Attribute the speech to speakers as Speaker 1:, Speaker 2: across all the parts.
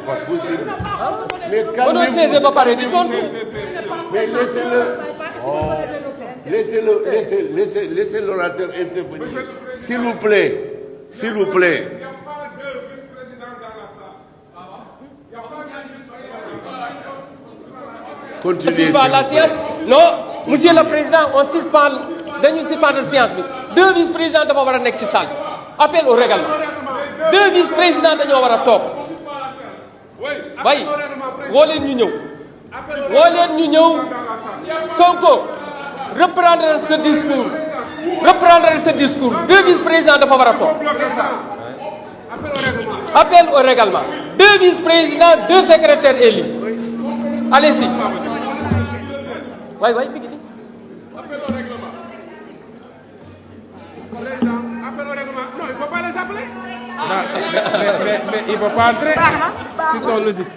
Speaker 1: pas possible. Mais
Speaker 2: on siège pas pareil du tout.
Speaker 1: Mais laissez l'orateur intervenir. S'il vous plaît. S'il vous plaît.
Speaker 3: Il n'y a pas de vice-président dans la salle. Il n'y a pas de
Speaker 1: Continuez.
Speaker 2: La séance. Non, monsieur le président, on suspend. Dañu suspendre séance bi. 2 vice-présidents dafa war a nekk ci salle. Appel au règlement. 2 vice-présidents dañoo war a toog. Bay woo leen ñu ñëw. Woo leen ñu ñëw. Sonko reprendre ce discours. Reprendre ce discours. 2 vice-présidents dafa war a toog. Appel au règlement. 2 vice-présidents, 2 secrétaires élus. Allez-y. Waay bi ngi
Speaker 3: appel au règlement. Président, appel au règlement. Non, il ne faut pas les appeler.
Speaker 4: Mais il ne faut pas entrer. C'est son logique.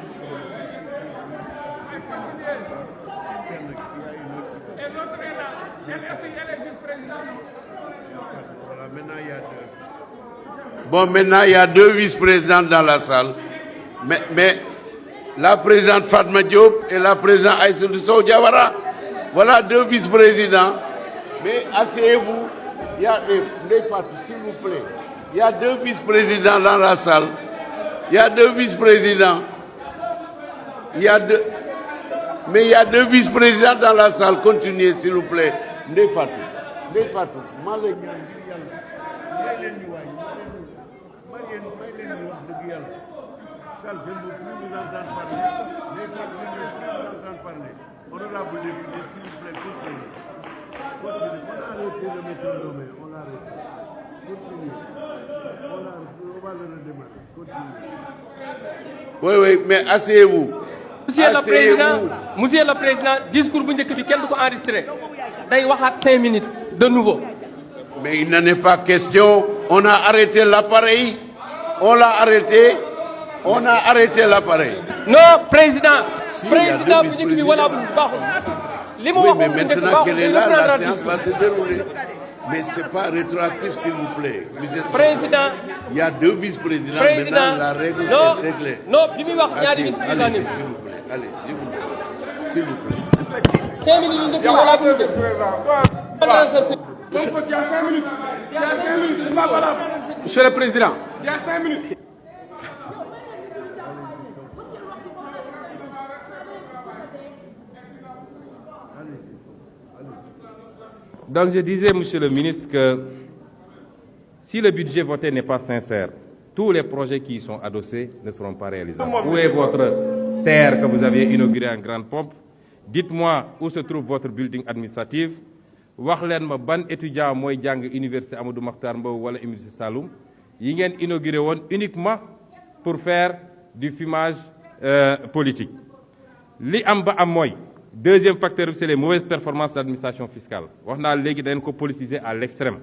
Speaker 3: Et l'autre est là. Elle est vice-présidente.
Speaker 1: Bon, maintenant, il y a 2 vice-présidents dans la salle. Mais la présidente Fatma Diop et la présidente Aïssatou Sow Diawara. Voilà 2 vice-présidents. Mais asseyez-vous. Il y a Ndeye Fatou, s'il vous plaît. Il y a 2 vice-présidents dans la salle. Il y a 2 vice-présidents. Mais il y a 2 vice-présidents dans la salle. Continuez, s'il vous plaît. Ndeye Fatou. Oui, mais asseyez-vous.
Speaker 2: Monsieur le Président, discours bu njëkk bi kenn du ko enregistré. Day waxaat 5 minutes de nouveau.
Speaker 1: Mais il n'en est pas question. On a arrêté l'appareil. On l'a arrêté. On a arrêté l'appareil.
Speaker 2: Non, président. Président bu njëkk bi wala bu baaxul. Li mu
Speaker 1: Oui, mais
Speaker 2: waxoon bu njëkk
Speaker 1: maintenant qu'elle est là, la
Speaker 2: baaxul.
Speaker 1: séance va se dérouler. Mais ce n'est pas rétroactif, s'il vous plaît.
Speaker 2: Président.
Speaker 1: Il y a 2 vice-présidents. Maintenant, la règle est très claire.
Speaker 2: Non, bi muy wax ñaari vice-président.
Speaker 1: Allez, s'il vous plaît. Allez, s'il vous plaît.
Speaker 2: 5 minutes yu njëkk yi wala bu ñu def.
Speaker 3: Donc, il y a 5 minutes. Il y a 5 minutes. Il n'est pas valable.
Speaker 4: Monsieur le Président.
Speaker 3: Il y a 5 minutes.
Speaker 4: Donc je disais, Monsieur le ministre, que si le budget voté n'est pas sincère, tous les projets qui y sont adossés ne seront pas réalisables. Où est votre terre que vous aviez inaugurée en grande pompe? Dites-moi où se trouve votre building administratif. wax leen ma ban étudiant mooy jàng université Amadou Mahtar Mbow wala université Saloum yi ngeen inauguré woon uniquement pour faire du fumage politique. Li am ba am mooy deuxième facteur, c'est les mauvaises performances de l'administration fiscale. Wax naa léegi dañ ko politiser à l'extrême.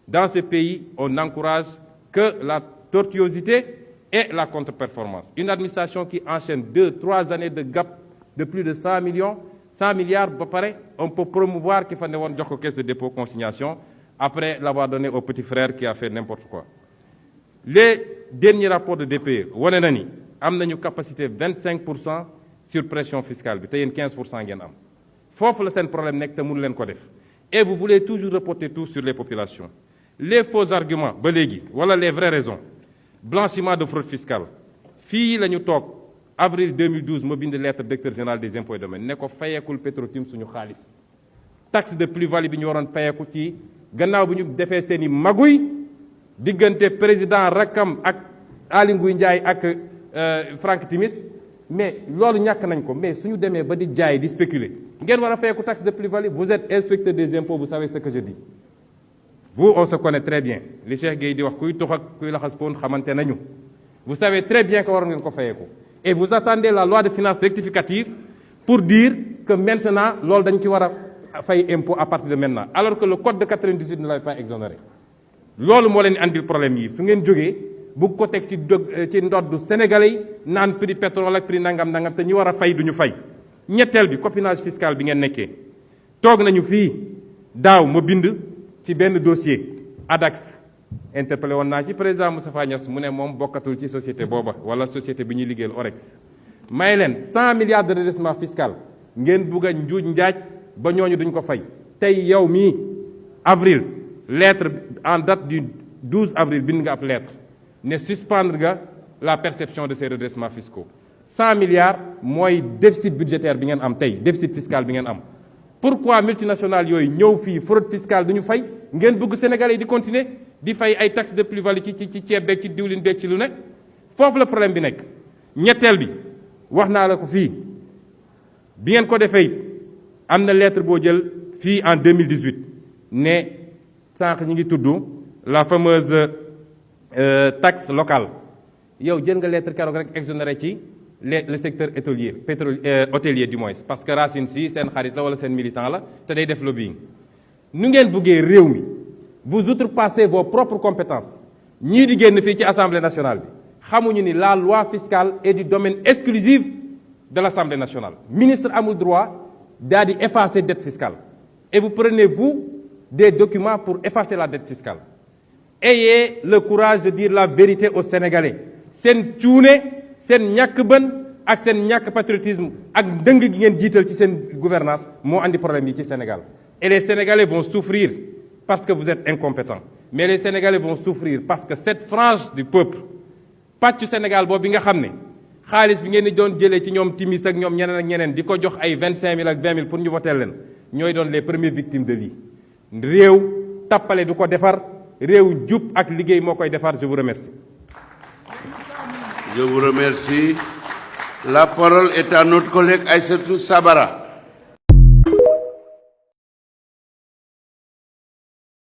Speaker 4: Dans ce pays, on n'encourage que la tortuosité et la contre-performance. Une administration qui enchaîne 2-3 années de gap de plus de 100 milliards, ba pare, on peut promouvoir qu'il faut ne woon jox ko caisse de dépôt consignation après l'avoir donné au petit frère qui a fait n'importe quoi. Les derniers rapports de DPE wane na ni am nañu capacité 25% sur pression fiscale bi te yéen 15% ngeen am. Foofu la seen problème nekk te mënu leen ko def. Et vous voulez toujours reporter tout sur les populations. Les faux arguments ba léegi wala les vraies raisons. Blanchiment de fraude fiscale. Fii la ñu toog avril 2012 ma bind lettre directeur général des impôts et domaines ne ko fayeekul Petrotim suñu xaalis. Taxe de plus-value bi ñu waroon fayeeku ci gannaaw bi ñu defee seen i maguy diggante président rakkam ak Aly Ngouille Ndiaye ak Franck Timis mais loolu ñàkk nañ ko mais suñu demee ba di jaay di spéculer ngeen war a fayeeku taxe de plus-value. Vous êtes inspecteur des impôts, vous savez ce que je dis. Vous, on se connaît très bien. Li Cheikh Gueye di wax kuy tox ak kuy laxas poon xamante nañu. Vous savez très bien que waroon ngeen ko fayeeku. Et vous attendez la loi de finances rectificative pour dire que maintenant, loolu dañ ci war a fay impôt à partir de maintenant. Alors que le code de 98 ne l'avait pas exonéré. Loolu moo leen andil problème yi su ngeen jógee bu ko teg ci ndoddu Sénégalais yi naan prix pétrole ak prix nangam te ñu war a fay duñu fay. Ñetteel bi copinage fiscal bi ngeen nekkee. Toog nañu fii daaw ma bind ci benn dossier ADAX interpellé woon naa ci président Moustapha Niasse mu ne moom bokkatul ci société booba wala société bi ñuy liggéeyal Orex may leen 100 milliards de redressement fiscal ngeen bugg a njuuj njaaj ba ñooñu duñ ko fay tey yow mii avril lettre en date du 12 avril bind nga ab lettre ne suspendre nga la perception de ces redressements fiscaux 100 milliards mooy déficit budgétaire bi ngeen am tey déficit fiscal bi ngeen am pourquoi multinationales yooyu ñëw fii fraude fiscale duñu fay ngeen bëgg Sénégalais yi di continuer di fay ay taxes de plus-value ci ceeb beeg ci diwlin beeg ci lu ne foofu la problème bi nekk ñetteel bi wax naa la ko fii bi ngeen ko defee it am na lettre boo jël fii en 2018 ne sànq ñi ngi tudd la fameuse taxe locale yow jël nga lettre keroog rek exonéré ci le secteur hôtelier du moins parce que Racine Sy seen xarit la wala seen militant la te day def lobbying nu ngeen buggee réew mi vous outrepassez vos propres compétences ñii di génn fii ci assemblée nationale bi xamuñu ni la loi fiscale est du domaine exclusif de l'assemblée nationale ministre amul droit daal di effacer dette fiscale et vous prenez vous des documents pour effacer la dette fiscale ayez le courage de dire la vérité aux Sénégalais seen cuune seen ñàkk bën ak seen ñàkk patriotisme ak dëng gi ngeen jiital ci seen gouvernance moo andi problème yi ci Sénégal et les Sénégalais vont souffrir parce que vous êtes incompétents mais les Sénégalais vont souffrir parce que cette frange du peuple pàccu Sénégal boobu bi nga xam ne xaalis bi ngeen di doon jëlee ci ñoom timis ak ñoom ñeneen ak ñeneen di ko jox ay 25 000 ak 20 000 pour ñu voter leen ñooy doon les premières victimes de lii réew tappale du ko defar réew jub ak liggéey moo koy defar je vous remercie.
Speaker 1: Je vous remercie. La parole est à notre collègue Aïssatou Sabara.